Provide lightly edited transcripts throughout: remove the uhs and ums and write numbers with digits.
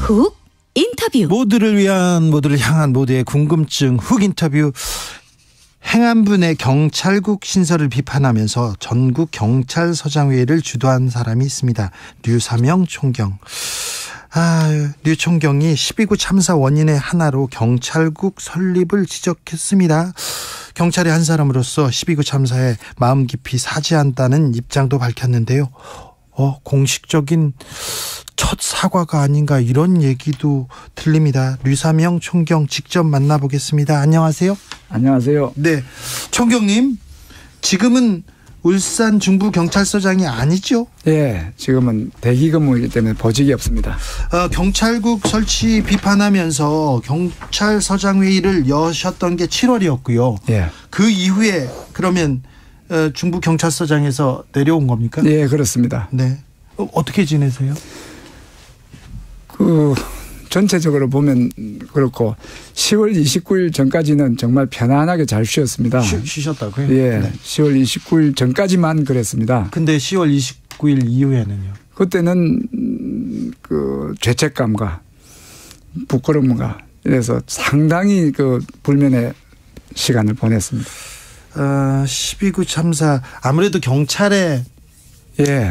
훅 인터뷰. 모두를 위한, 모두를 향한, 모두의 궁금증 훅 인터뷰. 행안부 내 경찰국 신설을 비판하면서 전국 경찰서장회의를 주도한 사람이 있습니다. 류사명 총경. 류 총경이 12구 참사 원인의 하나로 경찰국 설립을 지적했습니다. 경찰의 한 사람으로서 12구 참사에 마음 깊이 사죄한다는 입장도 밝혔는데요. 공식적인 첫 사과가 아닌가, 이런 얘기도 들립니다. 류사명 총경 직접 만나보겠습니다. 안녕하세요. 안녕하세요. 네, 총경님, 지금은 울산 중부경찰서장이 아니죠? 예, 지금은 대기 근무이기 때문에 보직이 없습니다. 경찰국 설치 비판하면서 경찰서장 회의를 여셨던 게 7월이었고요. 예. 그 이후에 그러면 중부경찰서장에서 내려온 겁니까? 예, 그렇습니다. 네. 어떻게 지내세요? 전체적으로 보면 그렇고 10월 29일 전까지는 정말 편안하게 잘 쉬었습니다. 쉬셨다고요? 예, 네. 10월 29일 전까지만 그랬습니다. 근데 10월 29일 이후에는요? 그때는 죄책감과 부끄러움과 이래서 상당히 불면의 시간을 보냈습니다. 12구 참사, 아무래도 경찰의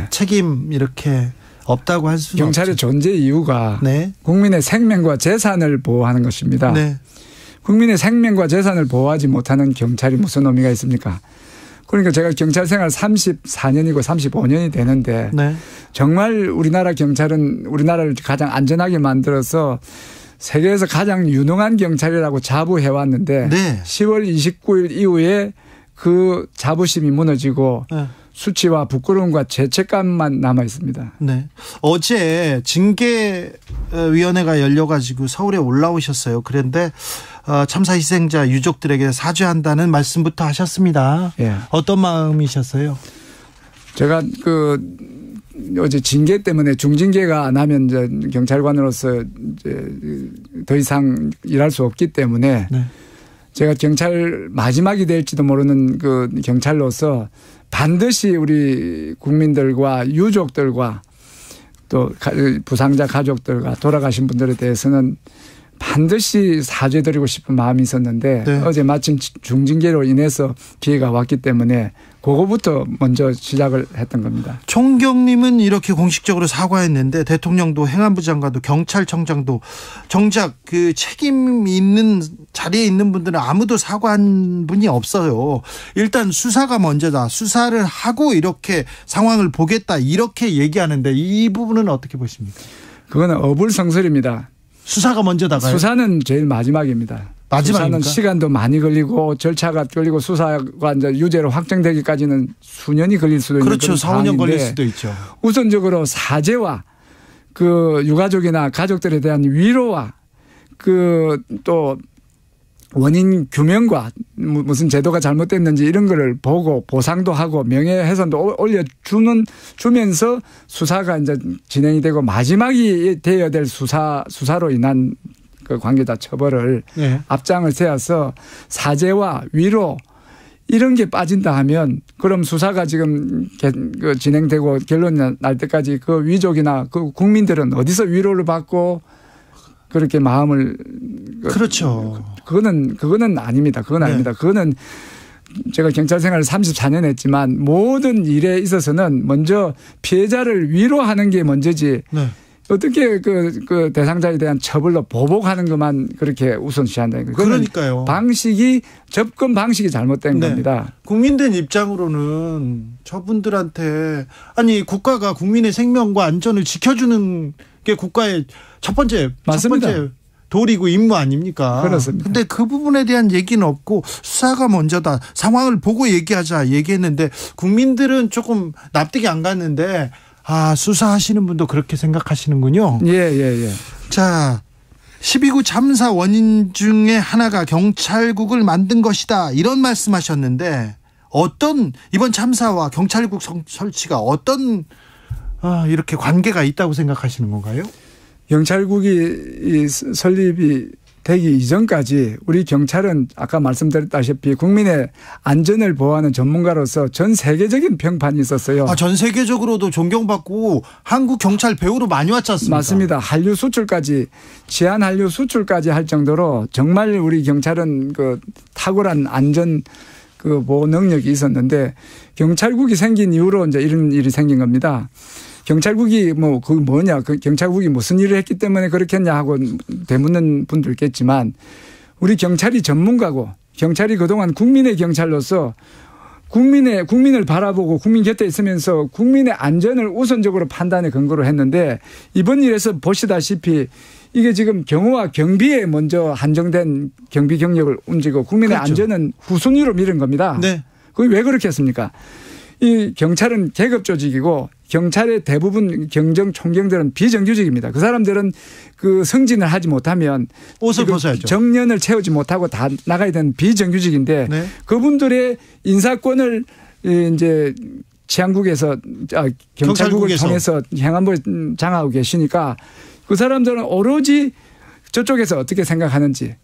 책임 이렇게 없다고 할 수는 경찰의 없죠. 존재 이유가 네. 국민의 생명과 재산을 보호하는 것입니다. 네. 국민의 생명과 재산을 보호하지 못하는 경찰이 무슨 의미가 있습니까? 그러니까 제가 경찰 생활 34년이고 35년이 되는데 네. 정말 우리나라 경찰은 우리나라를 가장 안전하게 만들어서 세계에서 가장 유능한 경찰이라고 자부해 왔는데 네. 10월 29일 이후에 그 자부심이 무너지고 네. 수치와 부끄러움과 죄책감만 남아 있습니다. 네. 어제 징계위원회가 열려가지고 서울에 올라오셨어요. 그런데 참사 희생자 유족들에게 사죄한다는 말씀부터 하셨습니다. 예. 어떤 마음이셨어요? 제가 어제 징계 때문에 중징계가 안 하면 이제 경찰관으로서 이제 더 이상 일할 수 없기 때문에 네. 제가 경찰 마지막이 될지도 모르는 경찰로서 반드시 우리 국민들과 유족들과 또 부상자 가족들과 돌아가신 분들에 대해서는 반드시 사죄드리고 싶은 마음이 있었는데 네. 어제 마침 중징계로 인해서 기회가 왔기 때문에 그거부터 먼저 시작을 했던 겁니다. 총경님은 이렇게 공식적으로 사과했는데 대통령도 행안부 장관도 경찰청장도 정작 그 책임 있는 자리에 있는 분들은 아무도 사과한 분이 없어요. 일단 수사가 먼저다. 수사를 하고 이렇게 상황을 보겠다. 이렇게 얘기하는데 이 부분은 어떻게 보십니까? 그거는 어불성설입니다. 수사가 먼저다가요? 수사는 제일 마지막입니다. 마지막입니까? 수사는 시간도 많이 걸리고 절차가 걸리고 수사가 이제 유죄로 확정되기까지는 수년이 걸릴 수도 있는 그렇죠. 그런 4, 5년 걸릴 상황인데 수도 있죠. 우선적으로 사죄와 유가족이나 가족들에 대한 위로와 또 원인 규명과 무슨 제도가 잘못됐는지 이런 거를 보고 보상도 하고 명예훼손도 주면서 수사가 이제 진행이 되고 마지막이 되어야 될 수사로 인한 그 관계자 처벌을 네. 앞장을 세워서 사죄와 위로 이런 게 빠진다 하면 그럼 수사가 지금 진행되고 결론 날 때까지 그 위족이나 그 국민들은 어디서 위로를 받고 그렇게 마음을 그렇죠. 그거는 아닙니다. 그건 네. 아닙니다. 그거는 제가 경찰 생활을 34년 했지만 모든 일에 있어서는 먼저 피해자를 위로하는 게 먼저지. 네. 어떻게 그 대상자에 대한 처벌로 보복하는 것만 그렇게 우선시한다는 거예요. 그러니까요. 접근 방식이 잘못된 겁니다. 국민들 입장으로는 저분들한테 국가가 국민의 생명과 안전을 지켜주는 게 국가의 첫 번째 도리고 임무 아닙니까? 그렇습니다. 근데 그 부분에 대한 얘기는 없고 수사가 먼저다. 상황을 보고 얘기하자 얘기했는데 국민들은 조금 납득이 안 갔는데 수사하시는 분도 그렇게 생각하시는군요. 예. 자, 12구 참사 원인 중에 하나가 경찰국을 만든 것이다. 이런 말씀하셨는데 이번 참사와 경찰국 설치가 어떤 이렇게 관계가 있다고 생각하시는 건가요? 경찰국이 설립이 되기 이전까지 우리 경찰은 아까 말씀드렸다시피 국민의 안전을 보호하는 전문가로서 전 세계적인 평판이 있었어요. 전 세계적으로도 존경받고 한국 경찰 배우로 많이 왔지 않습니까? 맞습니다. 한류 수출까지 지한 한류 수출까지 할 정도로 정말 우리 경찰은 그 탁월한 안전 그 보호 능력이 있었는데 경찰국이 생긴 이후로 이제 이런 일이 생긴 겁니다. 경찰국이 그 뭐냐, 그 경찰국이 무슨 일을 했기 때문에 그렇겠냐 하고 되묻는 분도 있겠지만 우리 경찰이 전문가고 경찰이 그동안 국민의 경찰로서 국민을 바라보고 국민 곁에 있으면서 국민의 안전을 우선적으로 판단에 근거로 했는데 이번 일에서 보시다시피 이게 지금 경호와 경비에 먼저 한정된 경비 경력을 움직이고 국민의 그렇죠. 안전은 후순위로 미룬 겁니다. 네. 그게 왜 그렇게 했습니까? 이 경찰은 계급 조직이고 경찰의 대부분 경정 총경들은 비정규직입니다. 그 사람들은 그 승진을 하지 못하면 옷을 벗어야죠. 정년을 채우지 못하고 다 나가야 되는 비정규직인데 네. 그분들의 인사권을 이제 치안국에서 경찰국을 통해서 행안부에 장악하고 계시니까 그 사람들은 오로지 저쪽에서 어떻게 생각하는지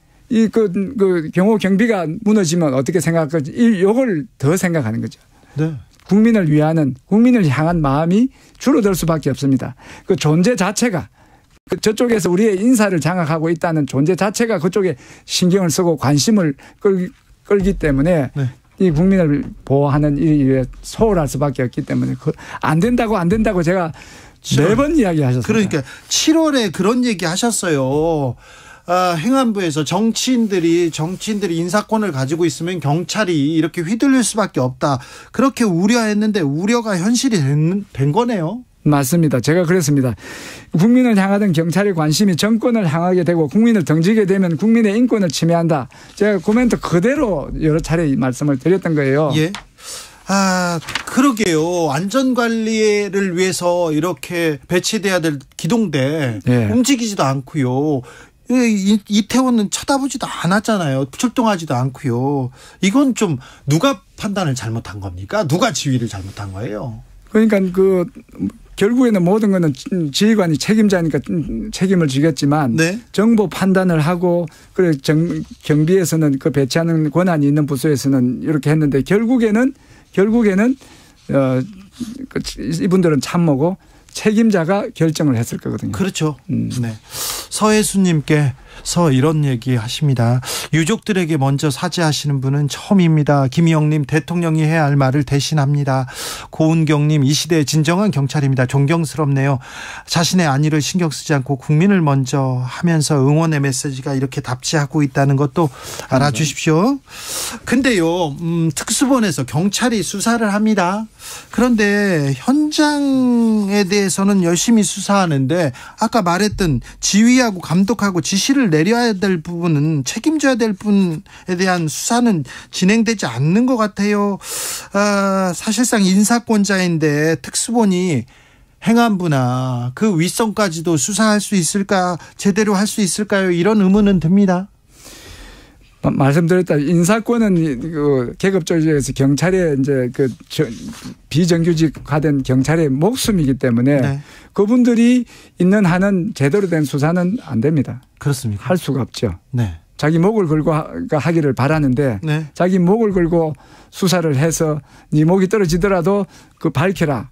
그 경호 경비가 무너지면 어떻게 생각할지 이걸 더 생각하는 거죠. 네. 국민을 위하는 국민을 향한 마음이 줄어들 수밖에 없습니다. 그 존재 자체가 저쪽에서 우리의 인사를 장악하고 있다는 존재 자체가 그쪽에 신경을 쓰고 관심을 끌기 때문에 네. 이 국민을 보호하는 일에 소홀할 수밖에 없기 때문에 안 된다고 제가 매번 이야기하셨습니다. 그러니까 7월에 그런 얘기 하셨어요. 행안부에서 정치인들이 인사권을 가지고 있으면 경찰이 이렇게 휘둘릴 수밖에 없다. 그렇게 우려했는데 우려가 현실이 된 거네요. 맞습니다. 제가 그랬습니다. 국민을 향하던 경찰의 관심이 정권을 향하게 되고 국민을 등지게 되면 국민의 인권을 침해한다. 제가 코멘트 그대로 여러 차례 말씀을 드렸던 거예요. 예. 그러게요. 안전관리를 위해서 이렇게 배치돼야 될 기동대 움직이지도 않고요. 이태원은 쳐다보지도 않았잖아요. 출동하지도 않고요. 이건 좀 누가 판단을 잘못한 겁니까? 누가 지휘를 잘못한 거예요? 그러니까 결국에는 모든 거는 지휘관이 책임자니까 책임을 지겠지만 네. 정보 판단을 하고 그래 경비에서는 그 배치하는 권한이 있는 부서에서는 이렇게 했는데 결국에는 이분들은 참모고 책임자가 결정을 했을 거거든요. 그렇죠. 네. 서혜수님께서 이런 얘기 하십니다. 유족들에게 먼저 사죄하시는 분은 처음입니다. 김희영님, 대통령이 해야 할 말을 대신합니다. 고은경님, 이 시대의 진정한 경찰입니다. 존경스럽네요. 자신의 안위를 신경 쓰지 않고 국민을 먼저 하면서 응원의 메시지가 이렇게 답지하고 있다는 것도 알아주십시오. 근데요, 특수본에서 경찰이 수사를 합니다. 그런데 현장에 대해서는 열심히 수사하는데 아까 말했던 지휘하고 감독하고 지시를 내려야 될 부분은 책임져야 될 분에 대한 수사는 진행되지 않는 것 같아요. 사실상 인사권자인데 특수본이 행안부나 그 윗선까지도 수사할 수 있을까, 제대로 할 수 있을까요? 이런 의문은 듭니다. 말씀드렸다 인사권은 그 계급 조직에서 경찰의 이제 그 비정규직화된 경찰의 목숨이기 때문에 네. 그분들이 있는 한은 제대로 된 수사는 안 됩니다. 그렇습니까? 할 수가 없죠. 네. 자기 목을 걸고 하기를 바라는데 네. 자기 목을 걸고 수사를 해서 네 목이 떨어지더라도 그 밝혀라.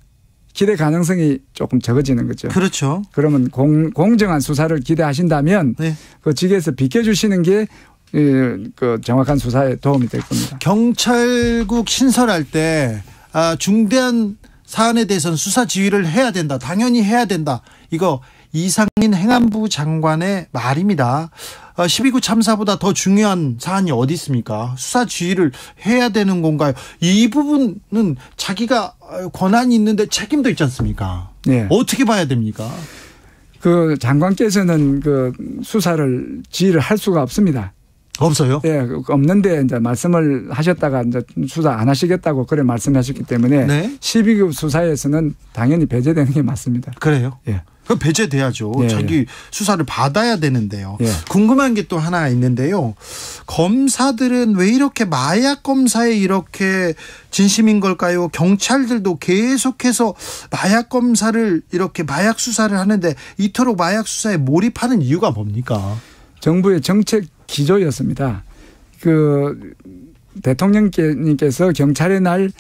기대 가능성이 조금 적어지는 거죠. 그렇죠. 그러면 공정한 수사를 기대하신다면 네. 그 직에서 비켜주시는 게 그 정확한 수사에 도움이 될 겁니다. 경찰국 신설할 때 중대한 사안에 대해서는 수사 지휘를 해야 된다. 당연히 해야 된다. 이거 이상민 행안부 장관의 말입니다. 12구 참사보다 더 중요한 사안이 어디 있습니까? 수사 지휘를 해야 되는 건가요? 이 부분은 자기가 권한이 있는데 책임도 있지 않습니까? 네. 어떻게 봐야 됩니까? 그 장관께서는 그 수사를 지휘를 할 수가 없습니다. 없어요? 예, 없는데 이제 말씀을 하셨다가 이제 수사 안 하시겠다고 그래 말씀하셨기 때문에 네? 12급 수사에서는 당연히 배제되는 게 맞습니다. 그래요? 예. 그 배제돼야죠. 예, 자기 예. 수사를 받아야 되는데요. 예. 궁금한 게 또 하나 있는데요. 검사들은 왜 이렇게 마약 검사에 이렇게 진심인 걸까요? 경찰들도 계속해서 마약 검사를 이렇게 마약 수사를 하는데 이토록 마약 수사에 몰입하는 이유가 뭡니까? 정부의 정책 기조였습니다. 그 대통령님께서 경찰의 날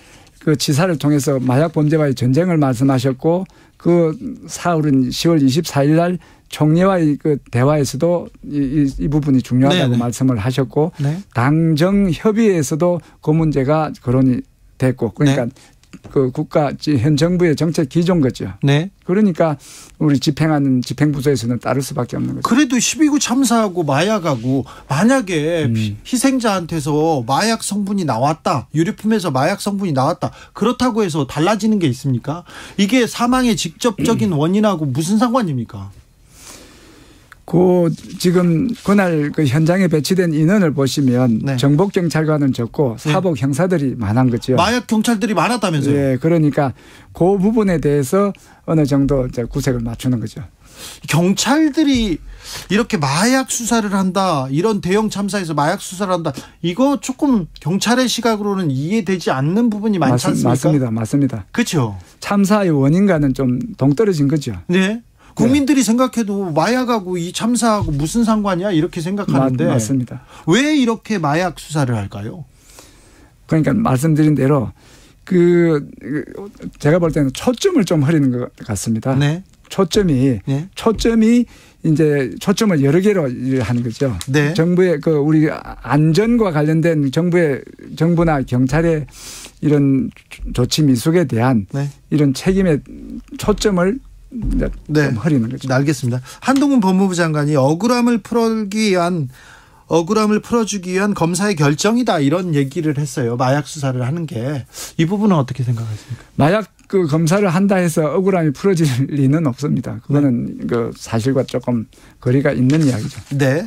그 지사를 통해서 마약 범죄와의 전쟁을 말씀하셨고 그 사흘은 10월 24일 날 총리와의 그 대화에서도 이 부분이 중요하다고 네네. 말씀을 하셨고 네. 당정 협의회에서도 그 문제가 거론이 됐고 그러니까 네. 그 국가 현 정부의 정책 기조인 거죠. 네. 그러니까 우리 집행하는 집행부서에서는 따를 수밖에 없는 거죠. 그래도 12구 참사하고 마약하고 만약에 희생자한테서 마약 성분이 나왔다. 유류품에서 마약 성분이 나왔다. 그렇다고 해서 달라지는 게 있습니까? 이게 사망의 직접적인 원인하고 무슨 상관입니까? 그 지금 그날 그 현장에 배치된 인원을 보시면 네. 정복 경찰관은 적고 사복 네. 형사들이 많은 거죠. 마약 경찰들이 많았다면서요? 네, 그러니까 그 부분에 대해서 어느 정도 이제 구색을 맞추는 거죠. 경찰들이 이렇게 마약 수사를 한다, 이런 대형 참사에서 마약 수사를 한다, 이거 조금 경찰의 시각으로는 이해되지 않는 부분이 많지 않습니까? 맞습니다. 그렇죠. 참사의 원인과는 좀 동떨어진 거죠. 네. 국민들이 네. 생각해도 마약하고 이 참사하고 무슨 상관이야 이렇게 생각하는데 맞습니다. 왜 이렇게 마약 수사를 할까요? 그러니까 말씀드린 대로 그 제가 볼 때는 초점을 좀 흐리는 것 같습니다. 네. 초점이 이제 초점을 여러 개로 하는 거죠. 네. 정부의 그 우리 안전과 관련된 정부나 경찰의 이런 조치 미숙에 대한 네. 이런 책임의 초점을 네. 흐리는 거죠. 알겠습니다. 한동훈 법무부 장관이 억울함을 풀어주기 위한 검사의 결정이다 이런 얘기를 했어요. 마약 수사를 하는 게. 이 부분은 어떻게 생각하십니까? 마약 그 검사를 한다 해서 억울함이 풀어질 리는 없습니다. 그거는 그 사실과 조금 거리가 있는 이야기죠. 네.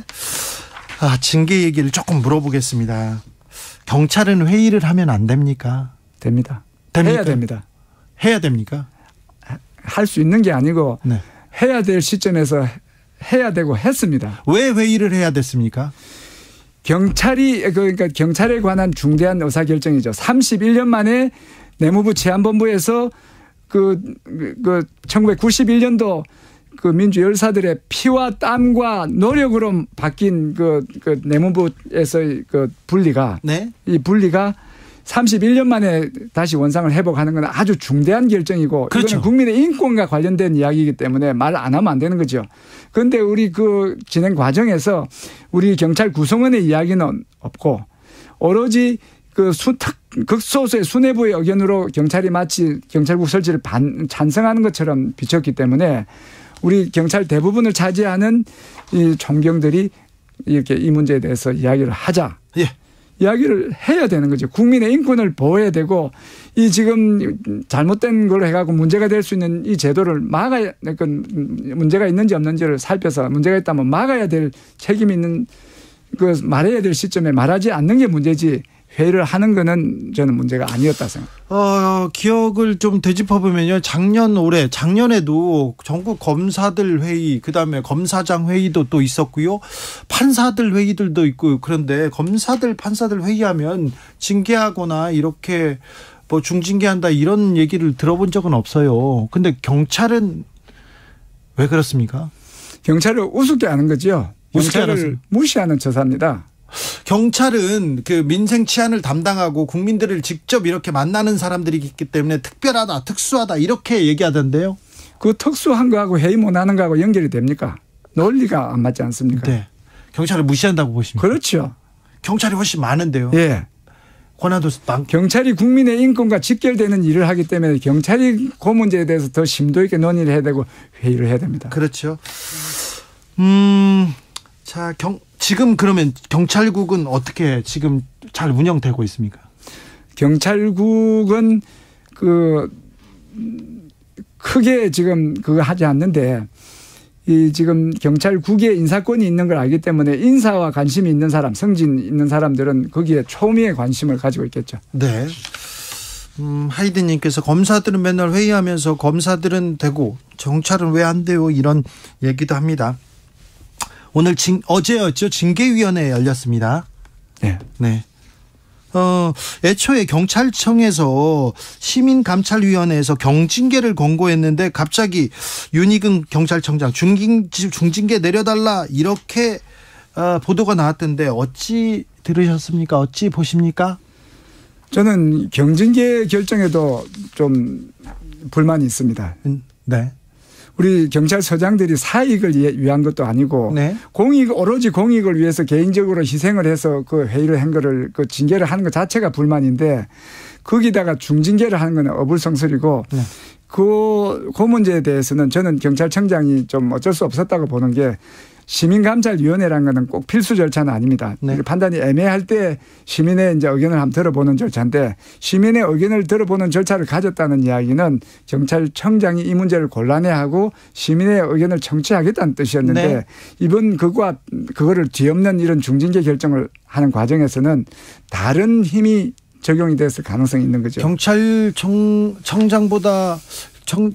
징계 얘기를 조금 물어보겠습니다. 경찰은 회의를 하면 안 됩니까? 됩니다. 해야 됩니다. 해야 됩니까? 할 수 있는 게 아니고 네. 해야 될 시점에서 해야 되고 했습니다. 왜 회의를 해야 됐습니까? 그러니까 경찰에 관한 중대한 의사결정이죠. 31년 만에 내무부 치안본부에서 그 1991년도 그 민주 열사들의 피와 땀과 노력으로 바뀐 그 내무부에서의 그 분리가 네. 이 분리가 31년 만에 다시 원상을 회복하는 건 아주 중대한 결정이고 그렇죠. 이거는 국민의 인권과 관련된 이야기이기 때문에 말 안 하면 안 되는 거죠. 그런데 우리 그 진행 과정에서 우리 경찰 구성원의 이야기는 없고 오로지 그 극소수의 수뇌부의 의견으로 경찰이 마치 경찰국 설치를 찬성하는 것처럼 비쳤기 때문에 우리 경찰 대부분을 차지하는 이 총경들이 이렇게 이 문제에 대해서 이야기를 하자. 예. 이야기를 해야 되는 거죠. 국민의 인권을 보호해야 되고 이 지금 잘못된 걸로 해가지고 문제가 될 수 있는 이 제도를 막아야 문제가 있는지 없는지를 살펴서 문제가 있다면 막아야 될 책임이 있는 그 말해야 될 시점에 말하지 않는 게 문제지 회의를 하는 거는 저는 문제가 아니었다 생각합니다. 기억을 좀 되짚어보면요. 작년에도 전국 검사들 회의, 그다음에 검사장 회의도 또 있었고요. 판사들 회의들도 있고 그런데 검사들, 판사들 회의하면 징계하거나 이렇게 뭐 중징계한다 이런 얘기를 들어본 적은 없어요. 근데 경찰은 왜 그렇습니까? 경찰을 우습게 하는 거죠. 경찰을 무시하는 처사입니다. 경찰은 그 민생 치안을 담당하고 국민들을 직접 이렇게 만나는 사람들이 있기 때문에 특별하다, 특수하다 이렇게 얘기하던데요. 그 특수한 거하고 회의 못 하는 거하고 연결이 됩니까? 논리가 안 맞지 않습니까? 네. 경찰을 무시한다고 보십니까? 그렇죠. 경찰이 훨씬 많은데요. 예. 권한도 많고. 경찰이 국민의 인권과 직결되는 일을 하기 때문에 경찰이 그 문제에 대해서 더 심도 있게 논의를 해야 되고 회의를 해야 됩니다. 그렇죠. 자, 지금 그러면 경찰국은 어떻게 지금 잘 운영되고 있습니까? 경찰국은 크게 지금 그거 하지 않는데 이 지금 경찰국에 인사권이 있는 걸 알기 때문에 인사와 관심이 있는 사람, 성진 있는 사람들은 거기에 초미의 관심을 가지고 있겠죠. 네. 하이든님께서 검사들은 맨날 회의하면서 검사들은 되고 경찰은 왜 안 돼요? 이런 얘기도 합니다. 오늘 어제였죠. 징계위원회 열렸습니다. 네. 네. 애초에 경찰청에서 시민감찰위원회에서 경징계를 권고했는데 갑자기 윤희근 경찰청장 중징계 내려달라 이렇게 보도가 나왔던데 어찌 들으셨습니까? 어찌 보십니까? 저는 경징계 결정에도 좀 불만이 있습니다. 네. 우리 경찰서장들이 사익을 위한 것도 아니고 네. 오로지 공익을 위해서 개인적으로 희생을 해서 그 회의를 한 거를 그 징계를 하는 것 자체가 불만인데 거기다가 중징계를 하는 건 어불성설이고 네. 그 문제에 대해서는 저는 경찰청장이 좀 어쩔 수 없었다고 보는 게 시민감찰위원회라는 것은 꼭 필수 절차는 아닙니다. 네. 판단이 애매할 때 시민의 이제 의견을 한번 들어보는 절차인데 시민의 의견을 들어보는 절차를 가졌다는 이야기는 경찰청장이 이 문제를 곤란해하고 시민의 의견을 청취하겠다는 뜻이었는데 네. 이번 그거를 뒤엎는 이런 중징계 결정을 하는 과정에서는 다른 힘이 적용이 됐을 가능성이 있는 거죠. 경찰청장보다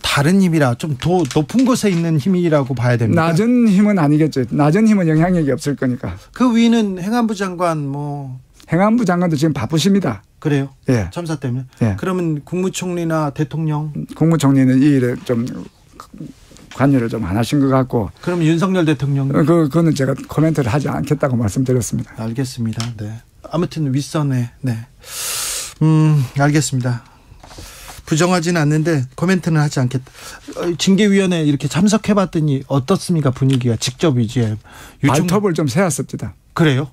다른 힘이라 좀 더 높은 곳에 있는 힘이라고 봐야 됩니다. 낮은 힘은 아니겠죠. 낮은 힘은 영향력이 없을 거니까. 그 위는 행안부 장관 행안부 장관도 지금 바쁘십니다. 그래요? 예. 참사 때문에. 예. 그러면 국무총리나 대통령. 국무총리는 이 일에 좀 관여를 좀 안 하신 것 같고. 그럼 윤석열 대통령. 그거는 제가 코멘트를 하지 않겠다고 말씀드렸습니다. 알겠습니다. 네. 아무튼 윗선에. 네. 알겠습니다. 부정하지는 않는데 코멘트는 하지 않겠다. 징계위원회 이렇게 참석해봤더니 어떻습니까? 분위기가 직접 이제 발톱을 좀 세웠습니다. 그래요?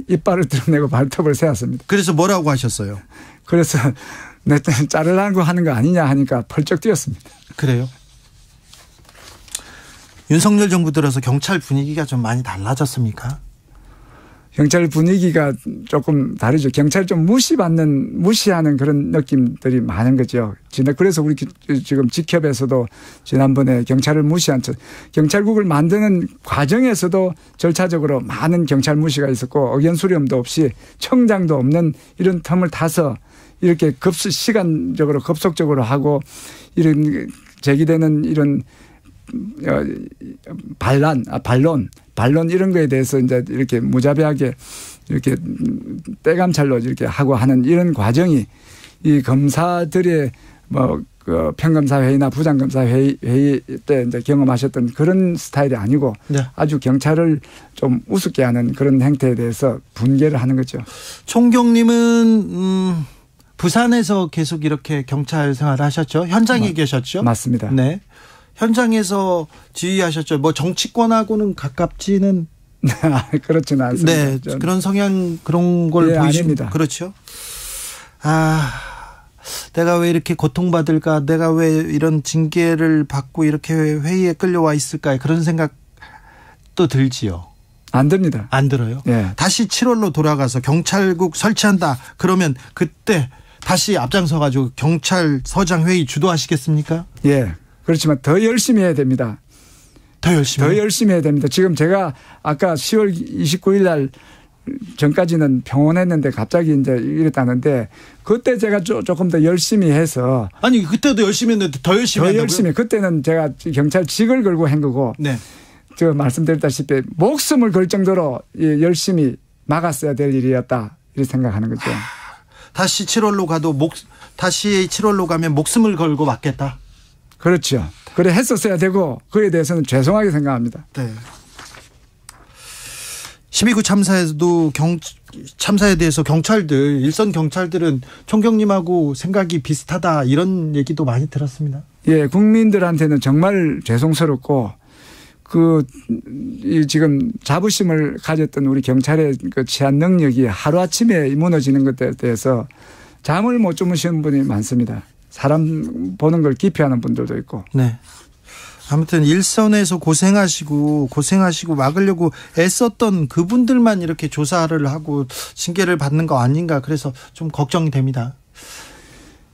이빨을 드러내고 발톱을 세웠습니다. 그래서 뭐라고 하셨어요? 그래서 내 자르라고 하는 거 아니냐 하니까 펄쩍 뛰었습니다. 그래요? 윤석열 정부 들어서 경찰 분위기가 좀 많이 달라졌습니까? 경찰 분위기가 조금 다르죠. 경찰 좀 무시하는 그런 느낌들이 많은 거죠. 그래서 우리 지금 직협에서도 지난번에 경찰을 무시한 경찰국을 만드는 과정에서도 절차적으로 많은 경찰 무시가 있었고 의견 수렴도 없이 청장도 없는 이런 텀을 타서 이렇게 시간적으로 급속적으로 하고 이런 제기되는 이런 반론 이런 거에 대해서 이제 이렇게 무자비하게 이렇게 때감찰로 이렇게 하고 하는 이런 과정이 이 검사들의 그 평검사 회의나 부장검사 회의 때 이제 경험하셨던 그런 스타일이 아니고 네. 아주 경찰을 좀 우습게 하는 그런 행태에 대해서 분개를 하는 거죠. 총경님은 부산에서 계속 이렇게 경찰 생활을 하셨죠? 현장에 계셨죠? 맞습니다. 네. 현장에서 지휘하셨죠. 정치권하고는 가깝지는 그렇지는 않습니다. 네, 그런 성향 그런 걸 보이십니다. 그렇죠. 내가 왜 이렇게 고통받을까? 내가 왜 이런 징계를 받고 이렇게 회의에 끌려와 있을까? 그런 생각도 들지요. 안 듭니다. 안 들어요. 네. 다시 7월로 돌아가서 경찰국 설치한다. 그러면 그때 다시 앞장서 가지고 경찰서장 회의 주도하시겠습니까? 예. 그렇지만 더 열심히 해야 됩니다. 더 열심히 해야 됩니다. 지금 제가 아까 10월 29일 날 전까지는 병원했는데 갑자기 이제 이랬다는데 그때 제가 조금 더 열심히 해서 아니 그때도 열심히 했는데 더 열심히 한다고요? 열심히 그때는 제가 경찰직을 걸고 한 거고 네. 제가 말씀드렸다시피 목숨을 걸 정도로 열심히 막았어야 될 일이었다 이렇게 생각하는 거죠. 다시 7월로 가면 목숨을 걸고 막겠다. 그렇죠. 그래 했었어야 되고 그에 대해서는 죄송하게 생각합니다. 네. 12구 참사에도 참사에 대해서 일선 경찰들은 총경님하고 생각이 비슷하다 이런 얘기도 많이 들었습니다. 예, 국민들한테는 정말 죄송스럽고 지금 자부심을 가졌던 우리 경찰의 그 치안 능력이 하루아침에 무너지는 것에 대해서 잠을 못 주무시는 분이 많습니다. 사람 보는 걸 기피하는 분들도 있고. 네. 아무튼 일선에서 고생하시고 막으려고 애썼던 그분들만 이렇게 조사를 하고 징계를 받는 거 아닌가 그래서 좀 걱정이 됩니다.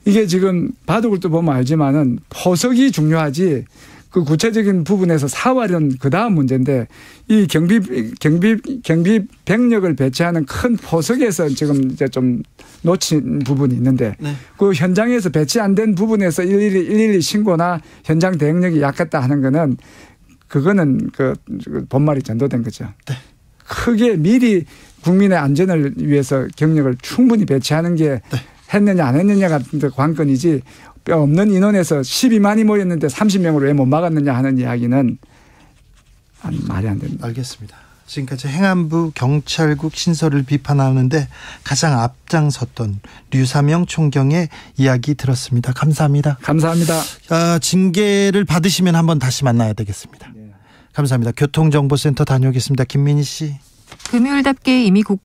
이게 지금 바둑을 또 보면 알지만은 포석이 중요하지 그 구체적인 부분에서 사활은 그 다음 문제인데 이 경비 병력을 배치하는 큰 포석에서 지금 이제 좀 놓친 부분이 있는데 네. 그 현장에서 배치 안 된 부분에서 112 신고나 현장 대응력이 약했다 하는 거는 그거는 그 본말이 전도된 거죠. 네. 크게 미리 국민의 안전을 위해서 경력을 충분히 배치하는 게 네. 했느냐 안 했느냐가 관건이지 뼈 없는 인원에서 12만이 모였는데 30명으로 왜 못 막았느냐 하는 이야기는 말이 안 됩니다. 알겠습니다. 지금까지 행안부 경찰국 신설을 비판하는데 가장 앞장섰던 류사명 총경의 이야기 들었습니다. 감사합니다. 감사합니다. 징계를 받으시면 한번 다시 만나야 되겠습니다. 감사합니다. 교통정보센터 다녀오겠습니다. 김민희 씨. 금요일답게 이미